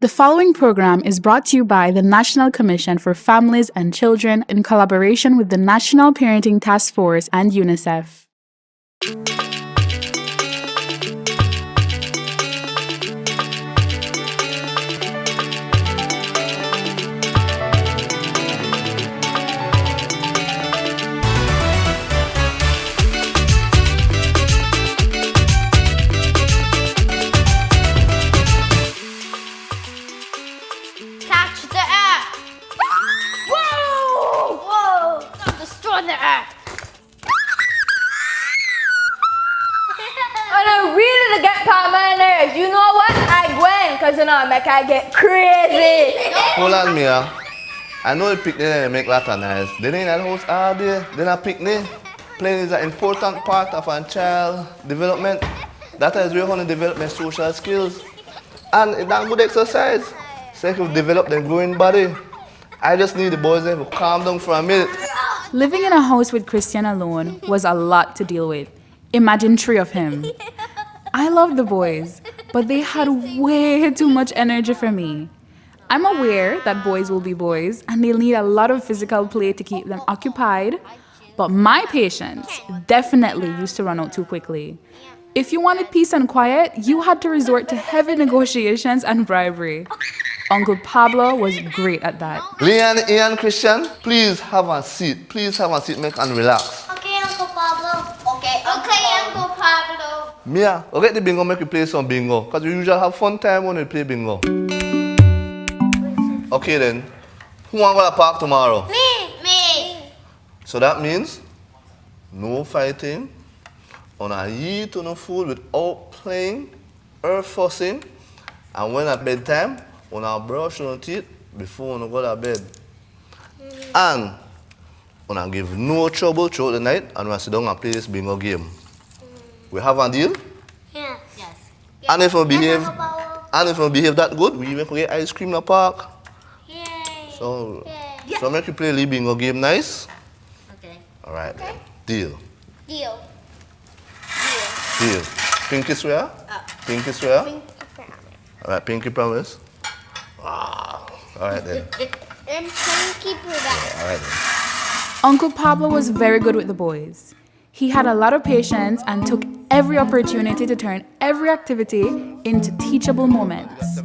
The following program is brought to you by the National Commission for Families and Children in collaboration with the National Parenting Task Force and UNICEF. You know what? I went because make I get crazy. Hold on, Mia. I know the picnic make a lot of noise. They ain't at the house all day. They not picnic. Playing is an important part of a child development. That is where you develop their social skills. And it's a good exercise. So you develop their growing body. I just need the boys to calm down for a minute. Living in a house with Christian alone was a lot to deal with. Imagine 3 of him. I love the boys, but they had way too much energy for me. I'm aware that boys will be boys and they'll need a lot of physical play to keep them occupied, but my patience definitely used to run out too quickly. If you wanted peace and quiet, you had to resort to heavy negotiations and bribery. Uncle Pablo was great at that. Leanne, Ian, Christian, please have a seat. Please have a seat, make and relax. Okay, Uncle Pablo. Okay, Uncle Pablo. Mia, go get the bingo, make you play some bingo. Because we usually have fun time when we play bingo. Okay then, who want to go to the park tomorrow? Me. So that means no fighting, on a eat on the food without playing or fussing, and when at bedtime, on a brush on the teeth before on go to bed. And on a give no trouble throughout the night, and we sit down and play this bingo game. We have a deal? Yeah. Yes. And if we behave, Uncle Pablo. and if we behave that good, we even get ice cream in the park. Yay. So, Yay. so make you play the bingo game nice. Okay. All right then. Deal. Deal. Pinky swear? Pinky swear? All right, pinky promise. Wow. All right then. And pinky promise. All right then. Uncle Pablo was very good with the boys. He had a lot of patience and took every opportunity to turn every activity into teachable moments.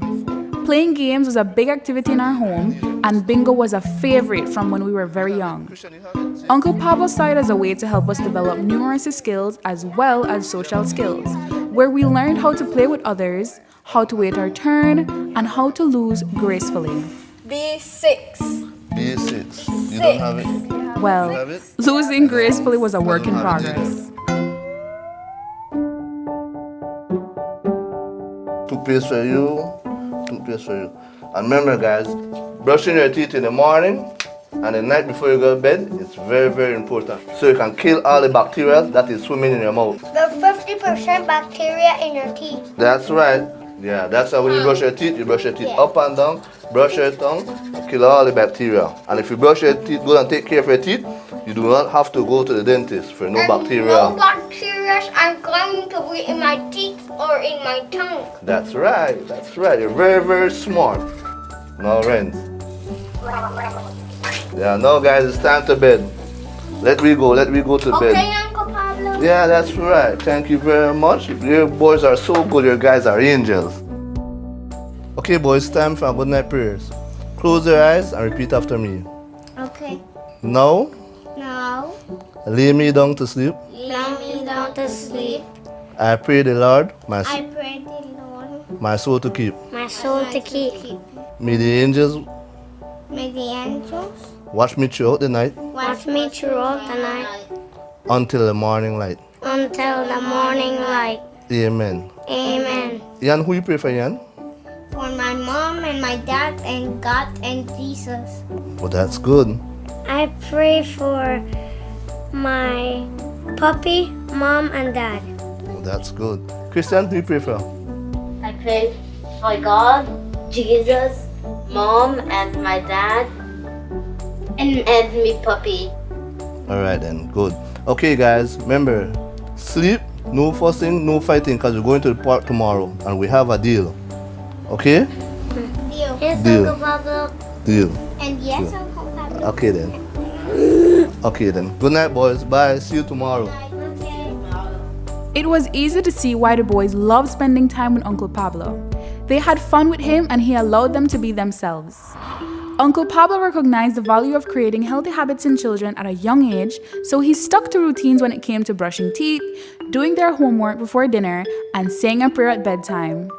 Playing games was a big activity in our home, and bingo was a favorite from when we were very young. Uncle Pablo saw it as a way to help us develop numeracy skills as well as social skills, where we learned how to play with others, how to wait our turn, and how to lose gracefully. B6. B6. You don't have it? Well, losing gracefully was a work in progress. Toothpaste for you. Toothpaste for you. And remember, guys, brushing your teeth in the morning and the night before you go to bed is very, very important. So you can kill all the bacteria that is swimming in your mouth. The 50% bacteria in your teeth. That's right. Yeah, that's why when you brush your teeth up and down, brush your tongue, kill all the bacteria. And if you brush your teeth good and take care of your teeth, you do not have to go to the dentist for no bacteria. No bacteria are going to be in my teeth or in my tongue. That's right. You're very, very smart. Now, Renz. Yeah, now guys, it's time to bed. Let me go to bed. Okay, Uncle Pablo. Yeah, that's right. Thank you very much. Your boys are so good. Your guys are angels. Okay, boys, time for good night prayers. Close your eyes and repeat after me. Okay. Now, lay me down to sleep. Lay me down to sleep. I pray the Lord, I pray the Lord, my soul to keep. my soul to keep. May the angels May the angels watch me throughout the night watch me throughout the night until the morning light. until the morning light. Amen. Amen. Ian, who you pray for, Ian? For my mom and my dad and God and Jesus. Well, that's good. I pray for my puppy, mom, and dad. Well, that's good. Christian, who you pray for? I pray for God, Jesus, Mom, and my dad, and me puppy. All right then, good. Okay, guys, remember, sleep, no fussing, no fighting, because we're going to the park tomorrow, and we have a deal. Okay? Deal. Yes, Deal. Uncle Pablo. Deal. And yes, Uncle Pablo. Okay then. Okay then. Good night, boys. Bye. See you tomorrow. Okay. It was easy to see why the boys loved spending time with Uncle Pablo. They had fun with him and he allowed them to be themselves. Uncle Pablo recognized the value of creating healthy habits in children at a young age, so he stuck to routines when it came to brushing teeth, doing their homework before dinner, and saying a prayer at bedtime.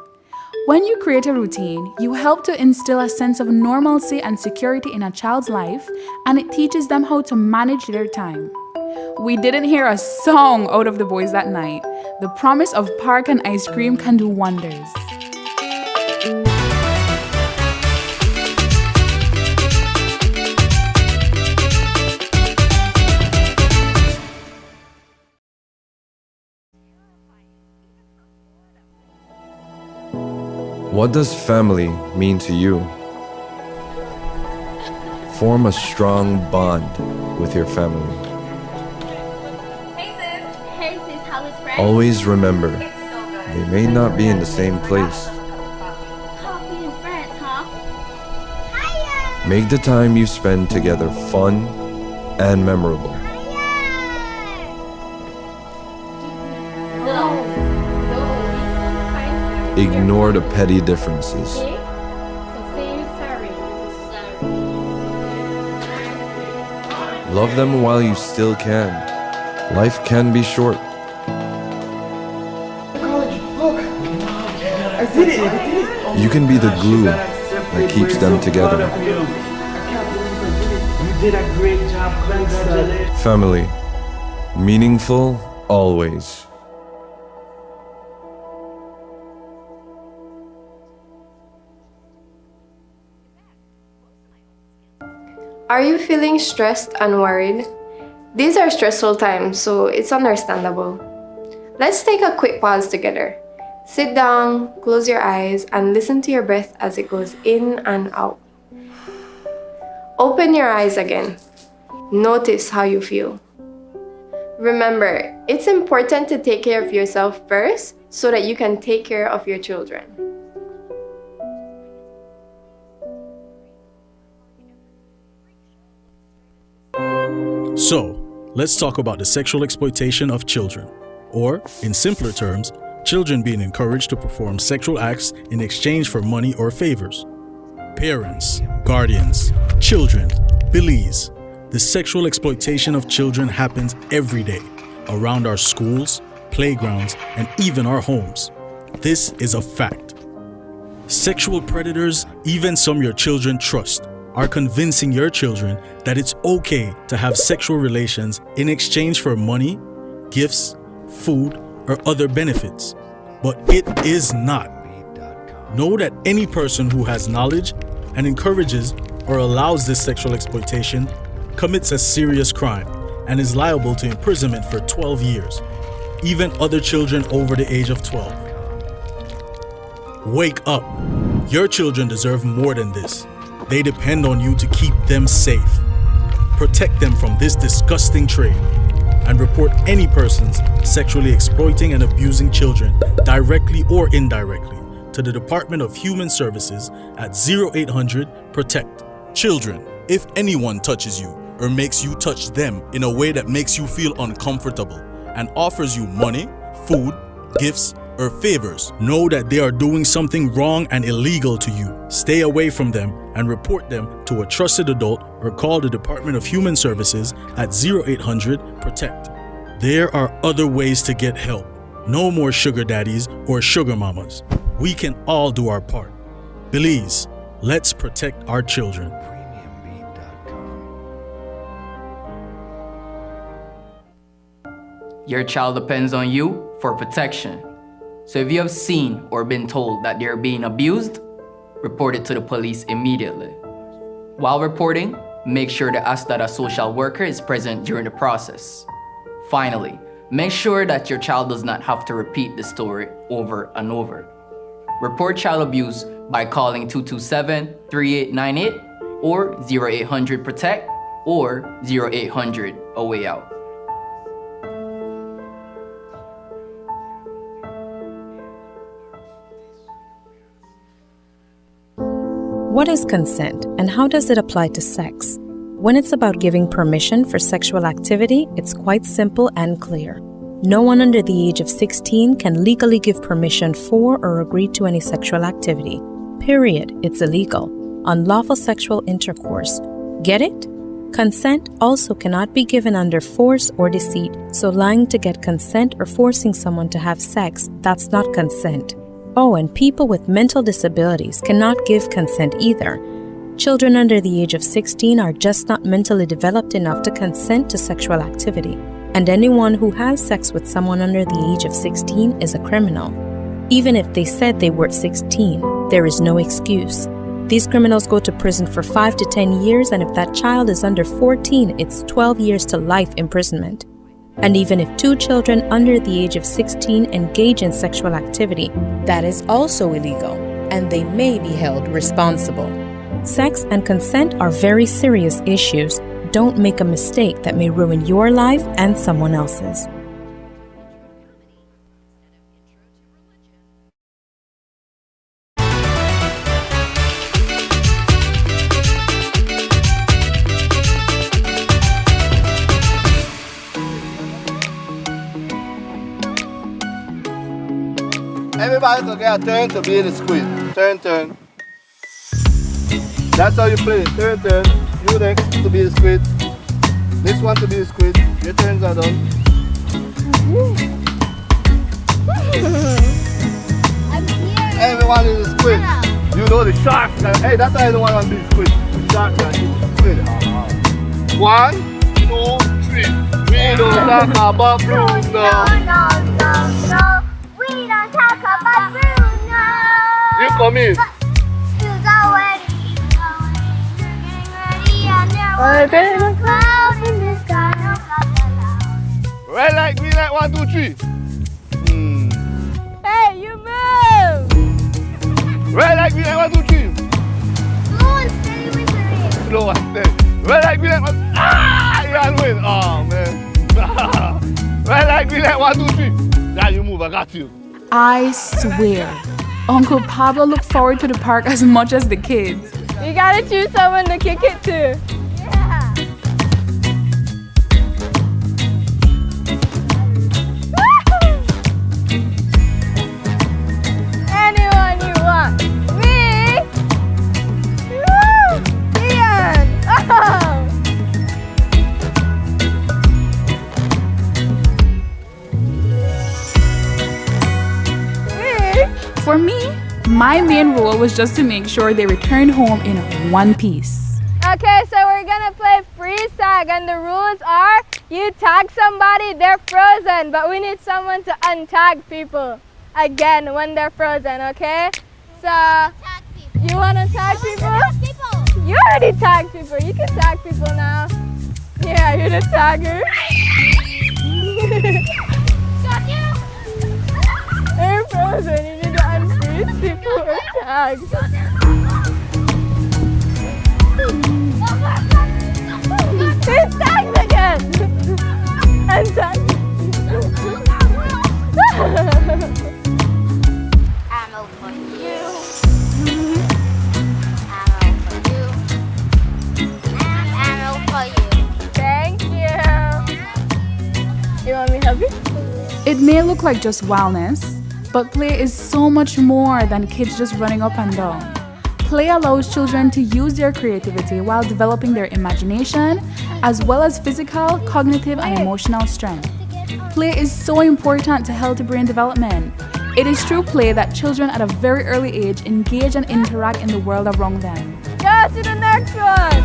When you create a routine, you help to instill a sense of normalcy and security in a child's life, and it teaches them how to manage their time. We didn't hear a song out of the boys that night. The promise of park and ice cream can do wonders. What does family mean to you? Form a strong bond with your family. Hey sis, how is friends? Always remember, they may not be in the same place. Coffee and friends, huh? Make the time you spend together fun and memorable. Ignore the petty differences. So say you're sorry. Love them while you still can. Life can be short. You can be the glue that keeps them together. You did a great job, congratulations. Family. Meaningful always. Are you feeling stressed and worried? These are stressful times, so it's understandable. Let's take a quick pause together. Sit down, close your eyes, and listen to your breath as it goes in and out. Open your eyes again. Notice how you feel. Remember, it's important to take care of yourself first so that you can take care of your children. So, let's talk about the sexual exploitation of children, or, in simpler terms, children being encouraged to perform sexual acts in exchange for money or favors. Parents, guardians, children, Belize. The sexual exploitation of children happens every day, around our schools, playgrounds, and even our homes. This is a fact. Sexual predators, even some your children trust, are convincing your children that it's okay to have sexual relations in exchange for money, gifts, food, or other benefits. But it is not. Know that any person who has knowledge and encourages or allows this sexual exploitation commits a serious crime and is liable to imprisonment for 12 years, even other children over the age of 12. Wake up. Your children deserve more than this. They depend on you to keep them safe. Protect them from this disgusting trade and report any persons sexually exploiting and abusing children directly or indirectly to the Department of Human Services at 0800-PROTECT-CHILDREN. If anyone touches you or makes you touch them in a way that makes you feel uncomfortable and offers you money, food, gifts, or favors, know that they are doing something wrong and illegal to you. Stay away from them and report them to a trusted adult or call the Department of Human Services at 0800-PROTECT. There are other ways to get help. No more sugar daddies or sugar mamas. We can all do our part. Belize, let's protect our children. Your child depends on you for protection. So if you have seen or been told that they're being abused, report it to the police immediately. While reporting, make sure to ask that a social worker is present during the process. Finally, make sure that your child does not have to repeat the story over and over. Report child abuse by calling 227-3898 or 0800-PROTECT or 0800-A-WAY-OUT. What is consent and how does it apply to sex? When it's about giving permission for sexual activity, it's quite simple and clear. No one under the age of 16 can legally give permission for or agree to any sexual activity. Period. It's illegal. Unlawful sexual intercourse. Get it? Consent also cannot be given under force or deceit, so lying to get consent or forcing someone to have sex, that's not consent. Oh, and people with mental disabilities cannot give consent either. Children under the age of 16 are just not mentally developed enough to consent to sexual activity, and anyone who has sex with someone under the age of 16 is a criminal. Even if they said they were 16, there is no excuse. These criminals go to prison for 5 to 10 years, and if that child is under 14, it's 12 years to life imprisonment. And even if 2 children under the age of 16 engage in sexual activity, that is also illegal, and they may be held responsible. Sex and consent are very serious issues. Don't make a mistake that may ruin your life and someone else's. Everybody can get a turn to be the squid. Turn. That's how you play it. Turn. You next to be the squid. This one to be the squid. Your turns are done. Everyone is a squid. You know the sharks. Hey, that's why I don't want to be the squid. The sharks are eating the squid. 1, 2, 3. We don't talk about Bruno. No. We don't talk about Bruno. You come in. Red light, green light, 1, 2, 3. Hey, you move! Red light, green light, 1, 2, 3. Slow and steady with the ring. Slow and steady. Red light, green light, 1. You win. Oh, man. Red light, green light, 1, 2, 3. Now you move, I got you. I swear, Uncle Pablo looked forward to the park as much as the kids. You gotta choose someone to kick it to. Yeah. Anyone you want. Me? Woo! Ian! Oh! For me, my main role was just to make sure they returned home in one piece. Okay, so we're gonna play freeze tag, and the rules are you tag somebody, they're frozen, but we need someone to untag people again when they're frozen, okay? So, you wanna tag people? You already tagged people, you can tag people now. Yeah, you're the tagger. They're frozen, you need to unfreeze people or tag. It's tagged again! Untag. Ammo for you. Ammo for you. Thank you. You want me to help you? It may look like just wildness, but play is so much more than kids just running up and down. Play allows children to use their creativity while developing their imagination, as well as physical, cognitive, and emotional strength. Play is so important to healthy brain development. It is through play that children at a very early age engage and interact in the world around them. Go to the next one.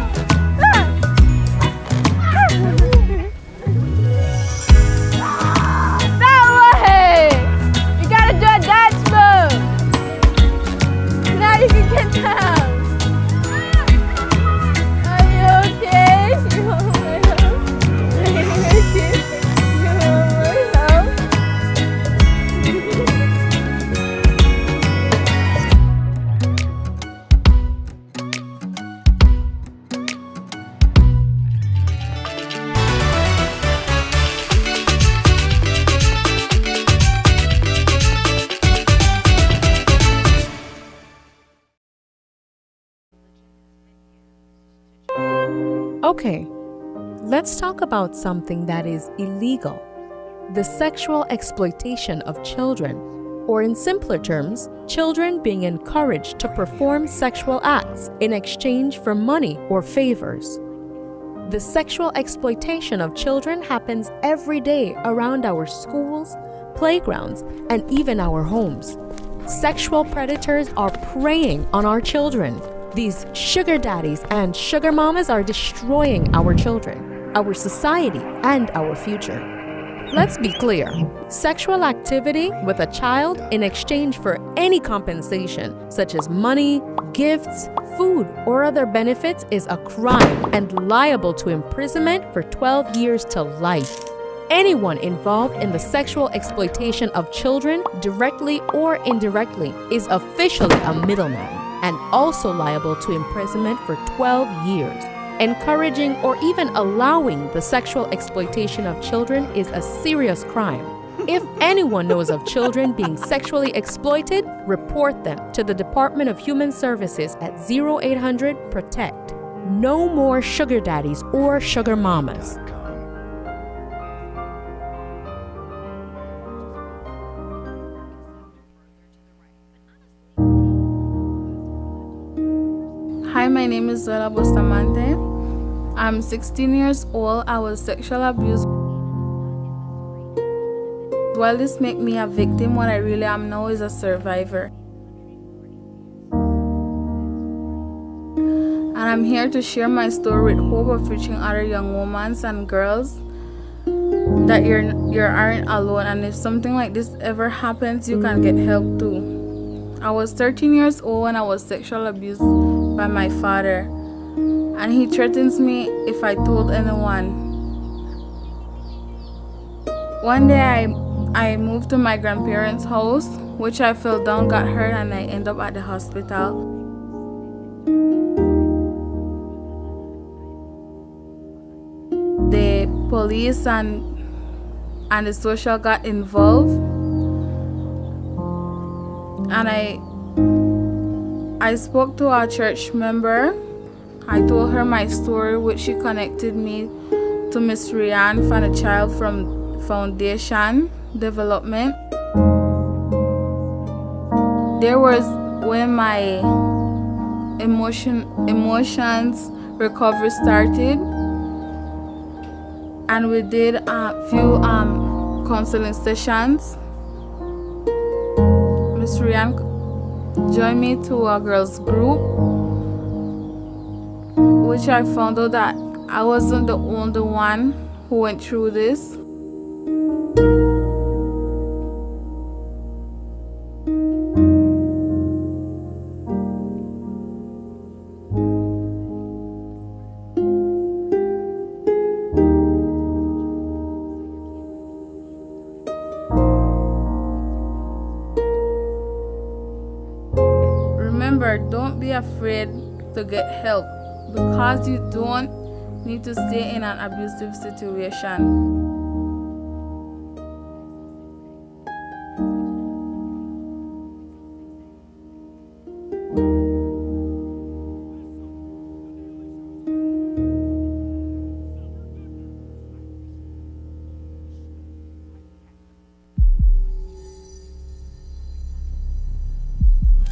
That way. You gotta do a dance move. Now you can get down. Are you okay? You want my help? Are you okay? You want my help? Okay, let's talk about something that is illegal: the sexual exploitation of children, or in simpler terms, children being encouraged to perform sexual acts in exchange for money or favors. The sexual exploitation of children happens every day around our schools, playgrounds, and even our homes. Sexual predators are preying on our children. These sugar daddies and sugar mamas are destroying our children, our society, and our future. Let's be clear. Sexual activity with a child in exchange for any compensation, such as money, gifts, food, or other benefits, is a crime and liable to imprisonment for 12 years to life. Anyone involved in the sexual exploitation of children, directly or indirectly, is officially a middleman and also liable to imprisonment for 12 years. Encouraging or even allowing the sexual exploitation of children is a serious crime. If anyone knows of children being sexually exploited, report them to the Department of Human Services at 0800-PROTECT. No more sugar daddies or sugar mamas. Hi, my name is Zola Bustamante. I'm 16 years old. I was sexually abused. While this makes me a victim, what I really am now is a survivor. And I'm here to share my story with hope of reaching other young women and girls that you aren't alone, and if something like this ever happens, you can get help too. I was 13 years old when I was sexually abused by my father, and he threatens me if I told anyone. One day I moved to my grandparents' house, which I fell down, got hurt, and I ended up at the hospital. The police and the social got involved, and I spoke to a church member. I told her my story, which she connected me to Miss Rianne from the Child from Foundation Development. There was when my emotions recovery started, and we did a few counseling sessions. Miss Rianne joined me to a girls group, which I found out that I wasn't the only one who went through this. Remember, don't be afraid to get help, because you don't need to stay in an abusive situation.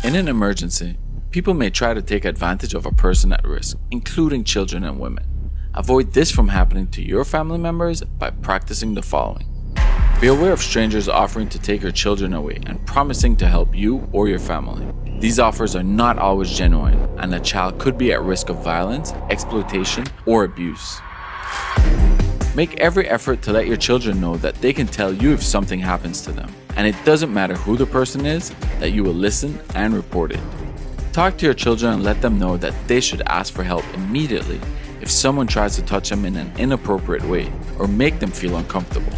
In an emergency, people may try to take advantage of a person at risk, including children and women. Avoid this from happening to your family members by practicing the following. Be aware of strangers offering to take your children away and promising to help you or your family. These offers are not always genuine, and a child could be at risk of violence, exploitation, or abuse. Make every effort to let your children know that they can tell you if something happens to them, and it doesn't matter who the person is, that you will listen and report it. Talk to your children and let them know that they should ask for help immediately if someone tries to touch them in an inappropriate way or make them feel uncomfortable.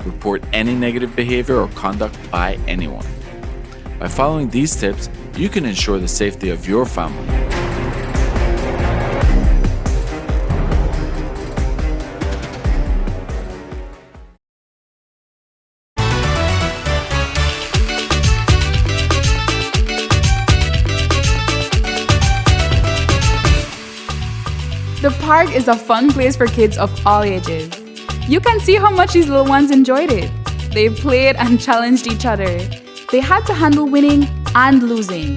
Report any negative behavior or conduct by anyone. By following these tips, you can ensure the safety of your family. The park is a fun place for kids of all ages. You can see how much these little ones enjoyed it. They played and challenged each other. They had to handle winning and losing.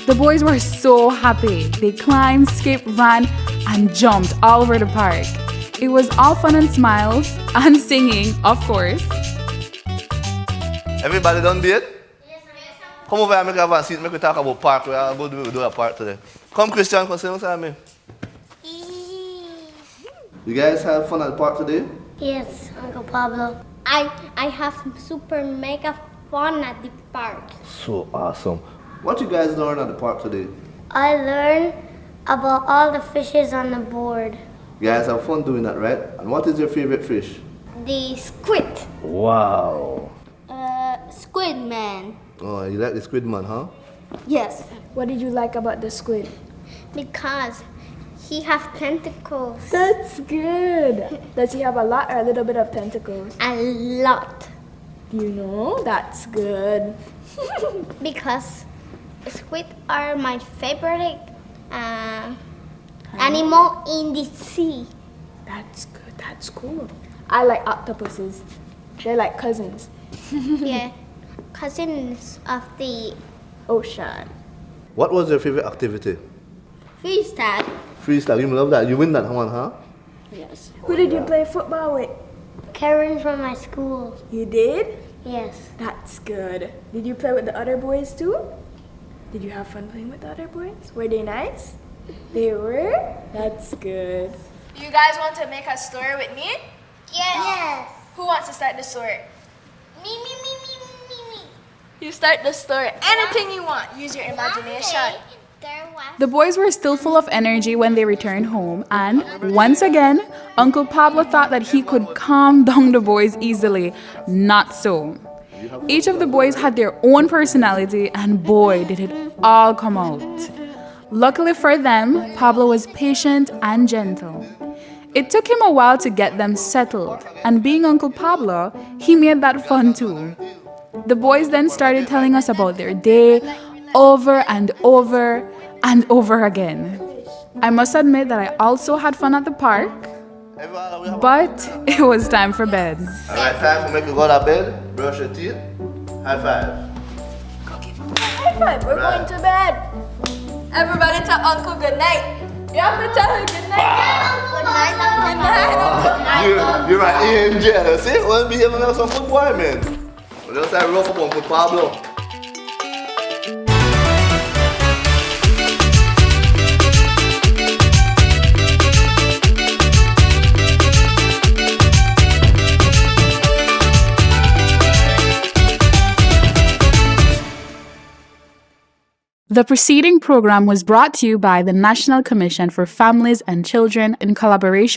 The boys were so happy. They climbed, skipped, ran, and jumped all over the park. It was all fun and smiles and singing, of course. Everybody done date? Yes, come over and make a seat. Make we talk about park. We are going to do a park today. Come, Christian, come sit beside me. You guys have fun at the park today? Yes, Uncle Pablo. I have super mega fun at the park. So awesome. What you guys learn at the park today? I learned about all the fishes on the board. You guys have fun doing that, right? And what is your favorite fish? The squid. Wow. Squid man. Oh, you like the squid man, huh? Yes. What did you like about the squid? Because he has tentacles. That's good. Does he have a lot or a little bit of tentacles? A lot. You know, that's good. Because squid are my favorite animal in the sea. That's good. That's cool. I like octopuses. They're like cousins. Yeah, cousins of the ocean. What was your favorite activity? freestyle. Freestyle, you love that. You win that one, huh? Yes. Who did you play football with? Karen from my school. You did? Yes. That's good. Did you play with the other boys too? Did you have fun playing with the other boys? Were they nice? They were? That's good. You guys want to make a story with me? Yes. Who wants to start the story? Me. You start the story. Anything you want. Use your imagination. The boys were still full of energy when they returned home, and once again, Uncle Pablo thought that he could calm down the boys easily. Not so. Each of the boys had their own personality, and boy, did it all come out. Luckily for them, Pablo was patient and gentle. It took him a while to get them settled, and being Uncle Pablo, he made that fun too. The boys then started telling us about their day over and over and over again. I must admit that I also had fun at the park, but it was time for bed. Alright, time for make you go to bed, brush your teeth, high five. High five, we're going to bed. Everybody tell Uncle good night. You have to tell her good night. Good night. You're my angel. See, we'll be having some good boy, man. We'll just have rough up Uncle Pablo. The preceding program was brought to you by the National Commission for Families and Children in collaboration